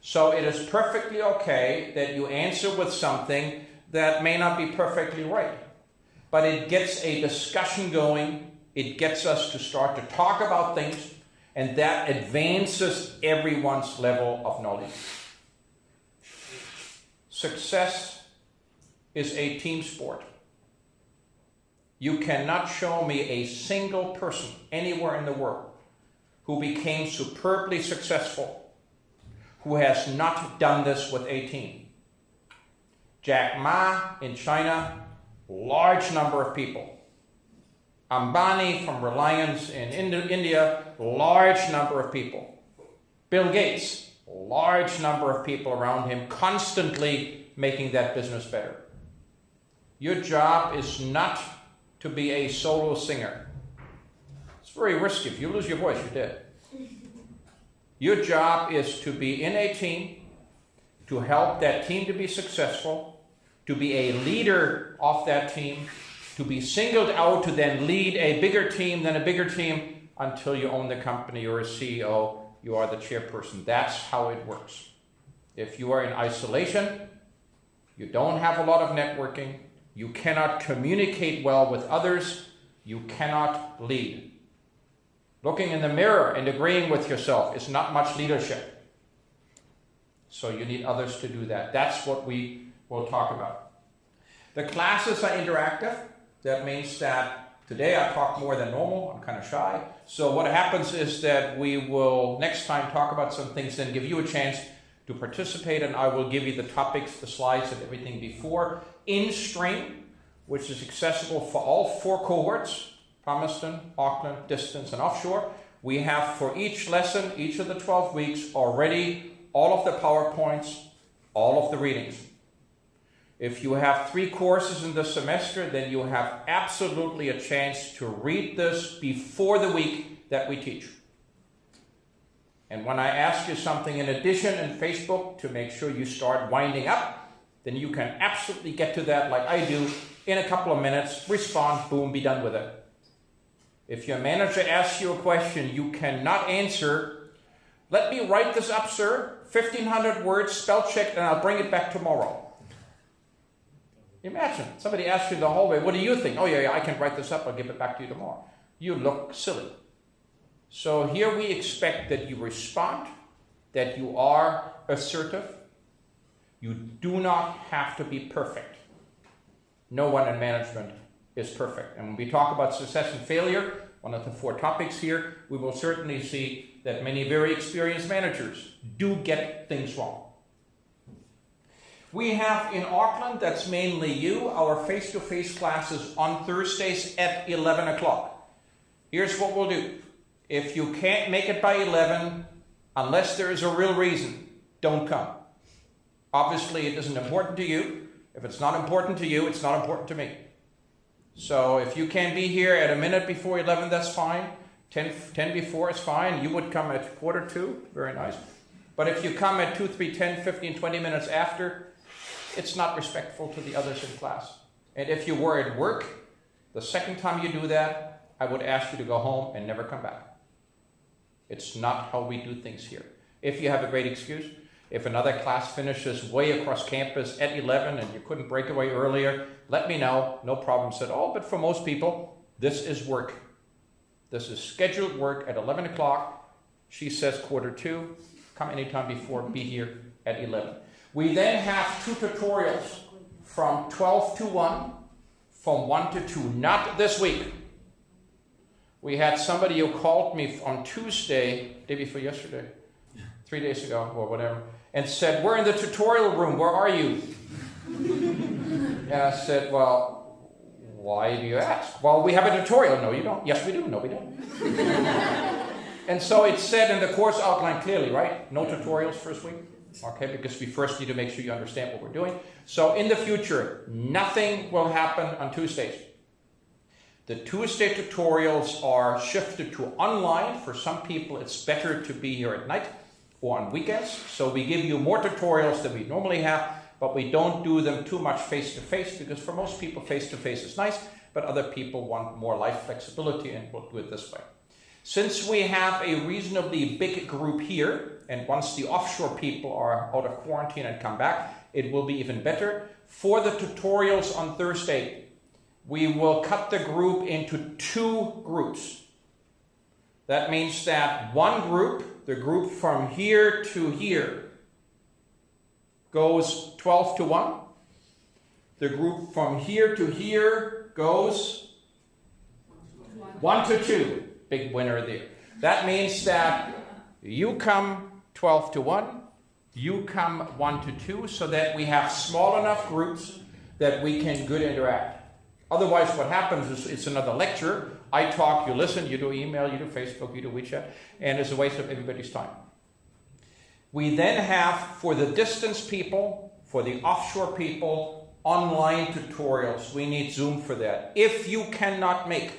So it is perfectly okay that you answer with something that may not be perfectly right. But it gets a discussion going. It gets us to start to talk about things, and that advances everyone's level of knowledge. Success is a team sport. You cannot show me a single person anywhere in the world who became superbly successful who has not done this with a team. Jack Ma in China, large number of people. Ambani from Reliance in India, large number of people. Bill Gates, large number of people around him, constantly making that business better. Your job is not to be a solo singer. It's very risky. If you lose your voice, you're dead. Your job is to be in a team, to help that team to be successful, to be a leader of that team, to be singled out to then lead a bigger team than a bigger team until you own the company, you're a CEO, you are the chairperson. That's how it works. If you are in isolation, you don't have a lot of networking, you cannot communicate well with others, you cannot lead. Looking in the mirror and agreeing with yourself is not much leadership. So you need others to do that. That's what we will talk about. The classes are interactive. That means that today I talk more than normal. I'm kind of shy. So what happens is that we will next time talk about some things, then give you a chance to participate, and I will give you the topics, the slides, and everything before. In stream, which is accessible for all 4 cohorts, Palmerston, Auckland, distance, and offshore. We have for each lesson, each of the 12 weeks, already all of the PowerPoints, all of the readings. If you have 3 courses in the semester, then you have absolutely a chance to read this before the week that we teach. And when I ask you something in addition in Facebook to make sure you start winding up, then you can absolutely get to that like I do in a couple of minutes, respond, boom, be done with it. If your manager asks you a question you cannot answer, let me write this up, sir, 1,500 words, spell check, and I'll bring it back tomorrow. Imagine, somebody asks you the hallway, what do you think? Oh yeah, I can write this up, I'll give it back to you tomorrow. You look silly. So here we expect that you respond, that you are assertive. You do not have to be perfect. No one in management is perfect. And when we talk about success and failure, one of the 4 topics here, we will certainly see that many very experienced managers do get things wrong. We have in Auckland, that's mainly you, our face-to-face classes on Thursdays at 11 o'clock. Here's what we'll do. If you can't make it by 11, unless there is a real reason, don't come. Obviously, it isn't important to you. If it's not important to you, it's not important to me. So if you can be here at a minute before 11, that's fine. 10 before is fine. You would come at 1:45, very nice. But if you come at 2, 3, 10, 15, 20 minutes after, it's not respectful to the others in class. And if you were at work, the second time you do that, I would ask you to go home and never come back. It's not how we do things here. If you have a great excuse, if another class finishes way across campus at 11 and you couldn't break away earlier, let me know, no problems at all. But for most people, this is work. This is scheduled work at 11 o'clock. She says 1:45, come anytime before, be here at 11. We then have 2 tutorials from 12 to 1, from 1 to 2, not this week. We had somebody who called me on Tuesday, day before yesterday, 3 days ago or whatever, and said, we're in the tutorial room, where are you? And I said, well, why do you ask? Well, we have a tutorial. No, you don't. Yes, we do. No, we don't. And so it's said in the course outline clearly, right? No tutorials first week. Okay, because we first need to make sure you understand what we're doing. So in the future, nothing will happen on Tuesdays. The Tuesday tutorials are shifted to online. For some people, it's better to be here at night or on weekends. So we give you more tutorials than we normally have, but we don't do them too much face-to-face, because for most people, face-to-face is nice, but other people want more life flexibility, and we'll do it this way. Since we have a reasonably big group here, and once the offshore people are out of quarantine and come back, it will be even better. For the tutorials on Thursday, we will cut the group into 2 groups. That means that one group, the group from here to here, goes 12 to 1. The group from here to here goes 1 to 2. Big winner there. That means that you come 12 to 1, you come 1 to 2, so that we have small enough groups that we can good interact. Otherwise, what happens is it's another lecture. I talk, you listen, you do email, you do Facebook, you do WeChat, and it's a waste of everybody's time. We then have, for the distance people, for the offshore people, online tutorials. We need Zoom for that. If you cannot make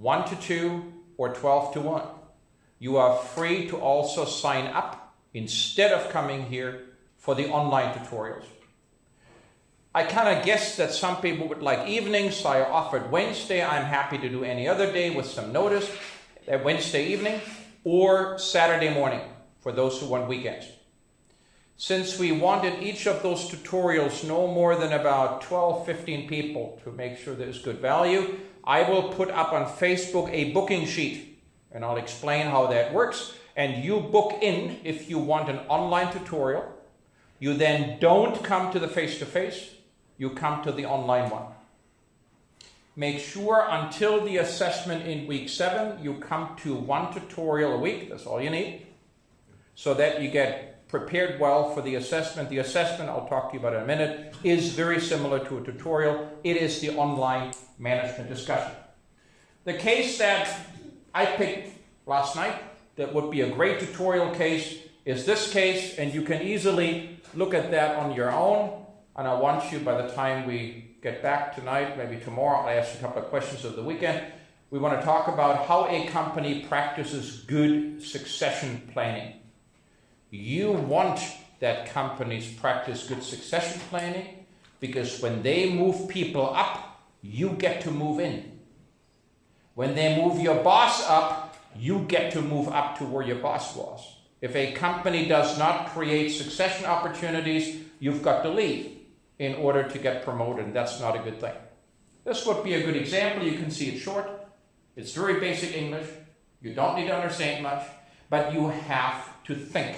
1 to 2 or 12 to 1, you are free to also sign up instead of coming here for the online tutorials. I kind of guessed that some people would like evenings, so I offered Wednesday. I'm happy to do any other day with some notice, that Wednesday evening, or Saturday morning for those who want weekends. Since we wanted each of those tutorials no more than about 12, 15 people to make sure there's good value, I will put up on Facebook a booking sheet, and I'll explain how that works. And you book in if you want an online tutorial. You then don't come to the face-to-face, you come to the online one. Make sure until the assessment in week 7, you come to 1 tutorial a week. That's all you need, so that you get prepared well for the assessment. The assessment, I'll talk to you about in a minute, is very similar to a tutorial. It is the online management discussion. The case that I picked last night that would be a great tutorial case is this case, and you can easily look at that on your own. And I want you, by the time we get back tonight, maybe tomorrow, I'll ask a couple of questions of the weekend. We want to talk about how a company practices good succession planning. You want that companies practice good succession planning, because when they move people up, you get to move in. When they move your boss up, you get to move up to where your boss was. If a company does not create succession opportunities, you've got to leave in order to get promoted, and that's not a good thing. This would be a good example. You can see it short. It's very basic English. You don't need to understand much, but you have to think.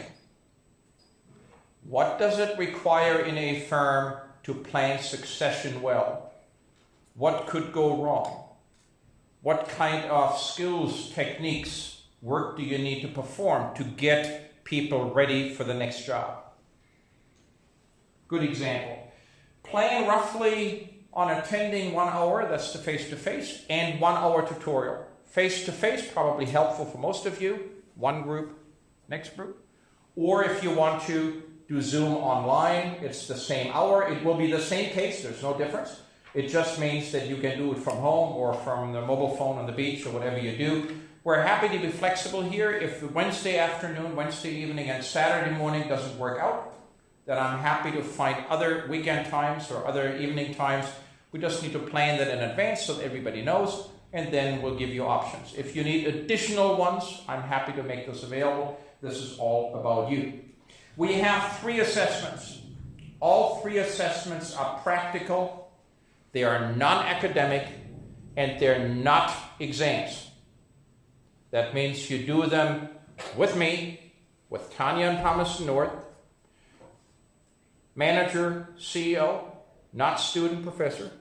What does it require in a firm to plan succession well? What could go wrong? What kind of skills, techniques, work do you need to perform to get people ready for the next job? Good example. Plan roughly on attending 1 hour, that's the face-to-face, and 1 hour tutorial. Face-to-face, probably helpful for most of you. One group, next group. Or if you want to do Zoom online, it's the same hour. It will be the same case, there's no difference. It just means that you can do it from home or from the mobile phone on the beach or whatever you do. We're happy to be flexible here. If Wednesday afternoon, Wednesday evening, and Saturday morning doesn't work out, then I'm happy to find other weekend times or other evening times. We just need to plan that in advance so that everybody knows, and then we'll give you options. If you need additional ones, I'm happy to make this available. This is all about you. We have 3 assessments. All 3 assessments are practical, they are non-academic, and they're not exams. That means you do them with me, with Tanya and Thomas North, manager, CEO, not student, professor.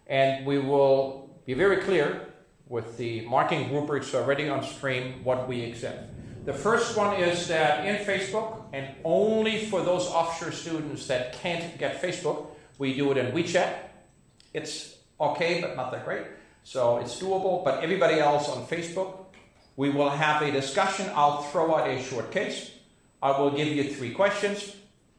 And we will be very clear with the marking rubrics already on stream what we accept. The first one is that in Facebook, and only for those offshore students that can't get Facebook, we do it in WeChat. It's okay, but not that great. So it's doable, but everybody else on Facebook, we will have a discussion. I'll throw out a short case. I will give you 3 questions.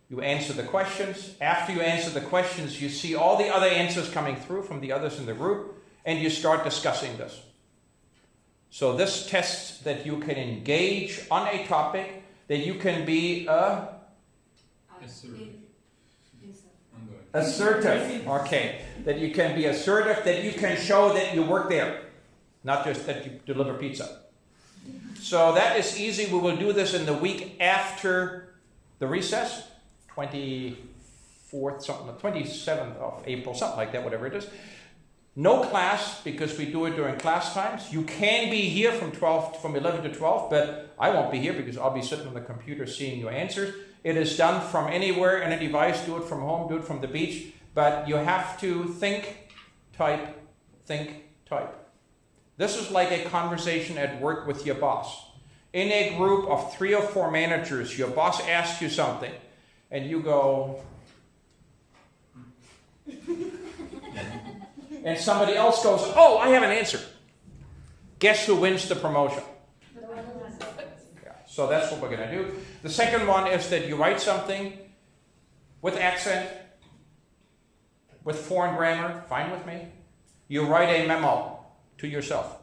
You answer the questions. After you answer the questions, you see all the other answers coming through from the others in the group, and you start discussing this. So this tests that you can engage on a topic, that you can be assertive. Okay, that you can be assertive, that you can show that you work there. not just that you deliver pizza. So that is easy. We will do this in the week after the recess, 24th, something, 27th of April, something like that, whatever it is. No class, because we do it during class times. You can be here from 11 to 12, but I won't be here because I'll be sitting on the computer seeing your answers. It is done from anywhere, any device. Do it from home, do it from the beach. But you have to think, type. This is like a conversation at work with your boss. In a group of 3 or 4 managers, your boss asks you something, and you go, and somebody else goes, oh, I have an answer. Guess who wins the promotion? Yeah, so that's what we're going to do. The second one is that you write something with accent, with foreign grammar, fine with me. You write a memo to yourself.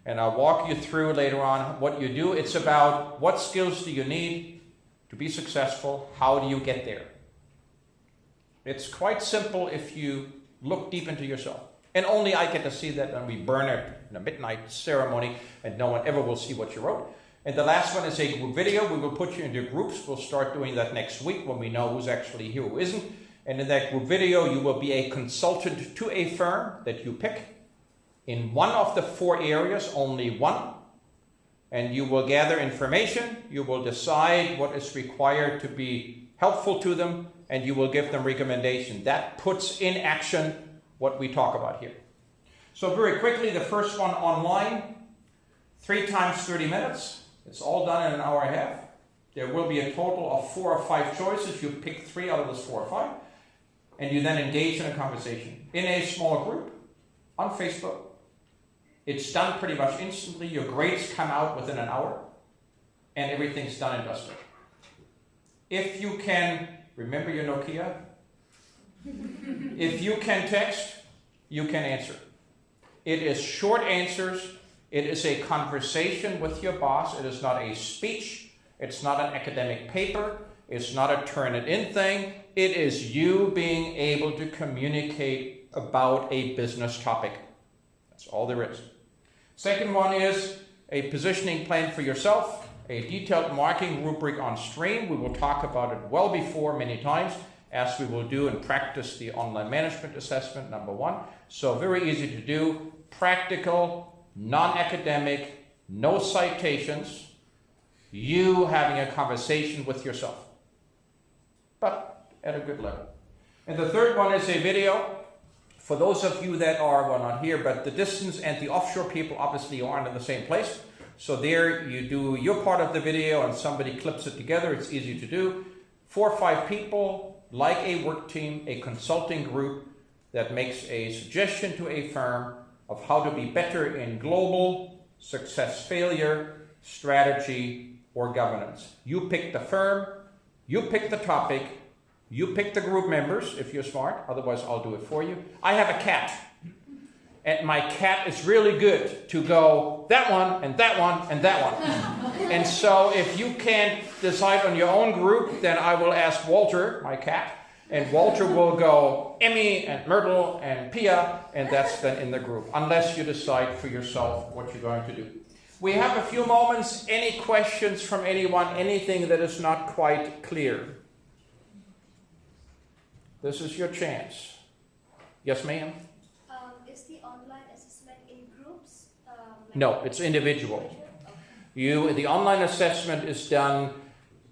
And I'll walk you through later on what you do. It's about what skills do you need to be successful? How do you get there? It's quite simple if you look deep into yourself. And only I get to see that when we burn it in a midnight ceremony, and no one ever will see what you wrote. And the last one is a group video. We will put you into groups. We'll start doing that next week when we know who's actually here, who isn't. And in that group video, you will be a consultant to a firm that you pick in one of the 4 areas, only one. And you will gather information. You will decide what is required to be helpful to them, and you will give them recommendation. That puts in action what we talk about here. So very quickly, the first one online, 3 times 30 minutes. It's all done in an hour and a half. There will be a total of 4 or 5 choices. You pick 3 out of those 4 or 5. And you then engage in a conversation in a small group on Facebook. It's done pretty much instantly. Your grades come out within an hour. And everything's done and dusted. If you can, remember your Nokia? If you can text, you can answer. It is short answers. It is a conversation with your boss. It is not a speech. It's not an academic paper. It's not a turn it in thing. It is you being able to communicate about a business topic. That's all there is. Second one is a positioning plan for yourself, a detailed marketing rubric on stream. We will talk about it well before many times, as we will do and practice the online management assessment, number 1. So very easy to do, practical, non-academic, no citations, you having a conversation with yourself, but at a good level. And the third one is a video. For those of you that are, well, not here, but the distance and the offshore people obviously aren't in the same place. So there you do your part of the video and somebody clips it together. It's easy to do. 4 or 5 people, like a work team, a consulting group that makes a suggestion to a firm of how to be better in global success, failure, strategy, or governance. You pick the firm, you pick the topic, you pick the group members if you're smart, otherwise I'll do it for you. I have a cat, and my cat is really good to go that one, and that one, and that one. And so if you can't decide on your own group, then I will ask Walter, my cat, and Walter will go Emmy and Myrtle and Pia, and that's then in the group, unless you decide for yourself what you're going to do. We have a few moments. Any questions from anyone? Anything that is not quite clear? This is your chance. Yes, ma'am? Is the online assessment in groups? No, it's individual. The online assessment is done.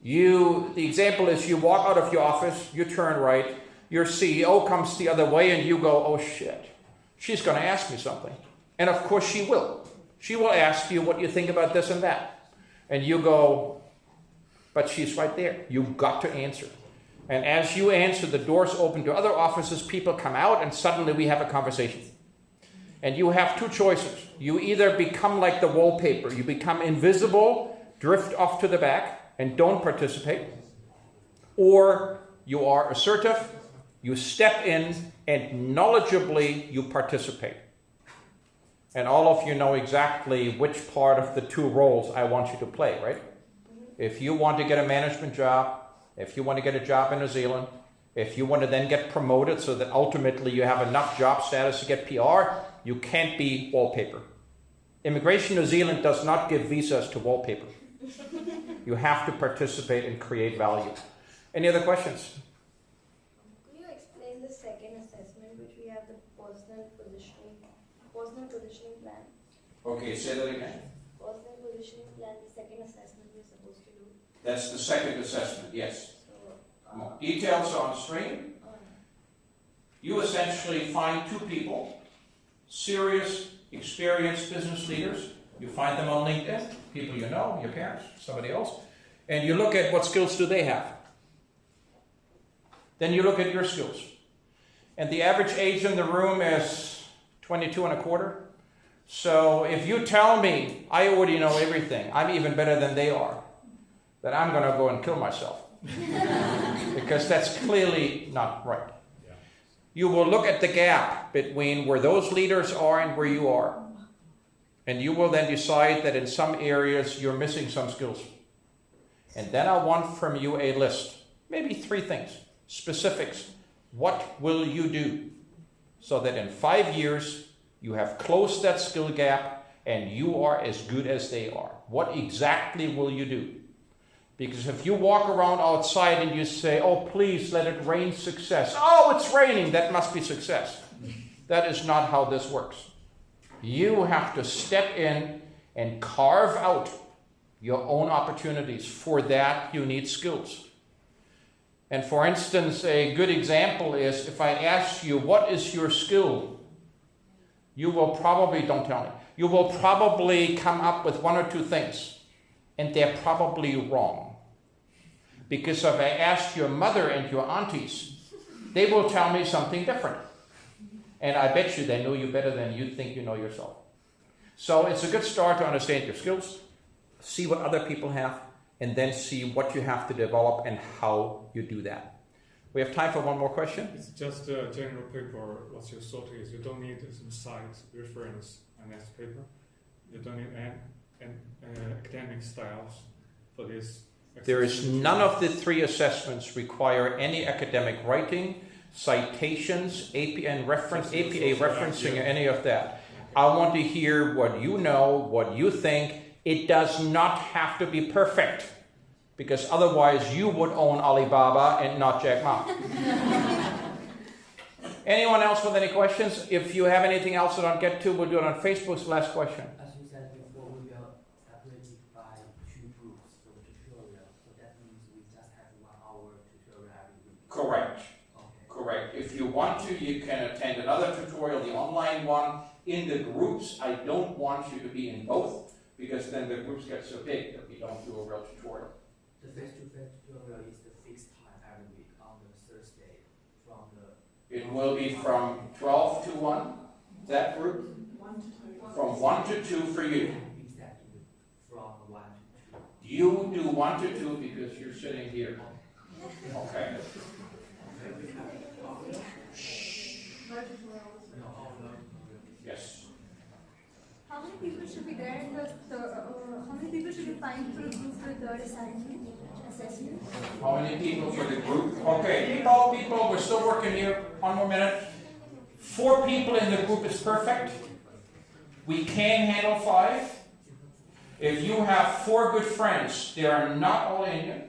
The example is you walk out of your office, you turn right, your CEO comes the other way, and you go, oh shit, she's going to ask me something. And of course she will. She will ask you what you think about this and that. And you go, but she's right there. You've got to answer. And as you answer, the doors open to other offices, people come out, and suddenly we have a conversation. And you have 2 choices. You either become like the wallpaper, you become invisible, drift off to the back, and don't participate. Or you are assertive, you step in, and knowledgeably you participate. And all of you know exactly which part of the 2 roles I want you to play, right? If you want to get a management job, if you want to get a job in New Zealand, if you want to then get promoted so that ultimately you have enough job status to get PR, you can't be wallpaper. Immigration New Zealand does not give visas to wallpaper. You have to participate and create value. Any other questions? Could you explain the second assessment, which we have the personal positioning plan? Okay, say that again. Personal positioning plan, the second assessment we're supposed to do. That's the second assessment, yes. So, Details are on screen. You essentially find two people, serious, experienced business leaders. You find them on LinkedIn, people you know, your parents, somebody else, and you look at what skills do they have. Then you look at your skills. And the average age in the room is 22 and a quarter. So if you tell me I already know everything, I'm even better than they are, then I'm going to go and kill myself. Because that's clearly not right. Yeah. You will look at the gap between where those leaders are and where you are. And you will then decide that in some areas you're missing some skills. And then I want from you a list, maybe 3 things, specifics. What will you do so that in 5 years you have closed that skill gap and you are as good as they are? What exactly will you do? Because if you walk around outside and you say, oh, please let it rain success. Oh, it's raining. That must be success. That is not how this works. You have to step in and carve out your own opportunities. For that, you need skills. And for instance, a good example is if I ask you, what is your skill? You will probably, don't tell me, you will probably come up with 1 or 2 things. And they're probably wrong. Because if I ask your mother and your aunties, they will tell me something different. And I bet you they know you better than you think you know yourself. So it's a good start to understand your skills, see what other people have, and then see what you have to develop and how you do that. We have time for one more question. It's just a general paper. What's your thought is you don't need some site reference and next paper. You don't need academic styles for this. There is none of the 3 assessments require any academic writing, citations, APA referencing, or any of that. I want to hear what you know, what you think. It does not have to be perfect, because otherwise you would own Alibaba and not Jack Ma. Anyone else with any questions? If you have anything else that I'll get to, we'll do it on Facebook's last question. As you said before, we will separate it by 2 groups for the tutorial. So that means we just have 1 hour tutorial every week. Correct. Okay. Correct. If you want to, you can attend another tutorial, the online one. In the groups, I don't want you to be in both, because then the groups get so big that we don't do a real tutorial. The face-to-face tutorial is the fixed time every week on the Thursday from the... It will be from 12 to 1, that group? 1 to 2. From 1 to 2 for you. Exactly, from 1 to 2. You do 1 to 2 because you're sitting here. Okay. Yes. How many people should be there in how many people should be fine for a group for the 3rd assessment? How many people for the group? Okay, people, we're still working here. 1 more minute. 4 people in the group is perfect. We can handle 5. If you have 4 good friends, they are not all Indian.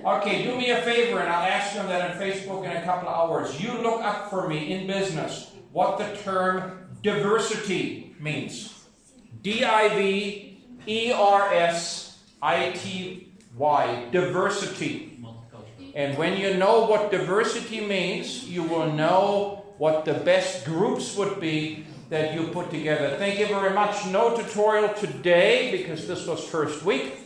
Okay, do me a favor and I'll ask them that on Facebook in a couple of hours. You look up for me in business what the term diversity means. D-I-V-E-R-S-I-T-Y, diversity. And when you know what diversity means, you will know what the best groups would be that you put together. Thank you very much. No tutorial today because this was first week.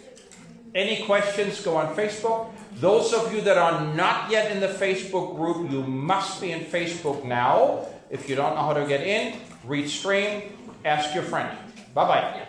Any questions, go on Facebook. Those of you that are not yet in the Facebook group, you must be in Facebook now. If you don't know how to get in, read stream, ask your friend. Bye-bye.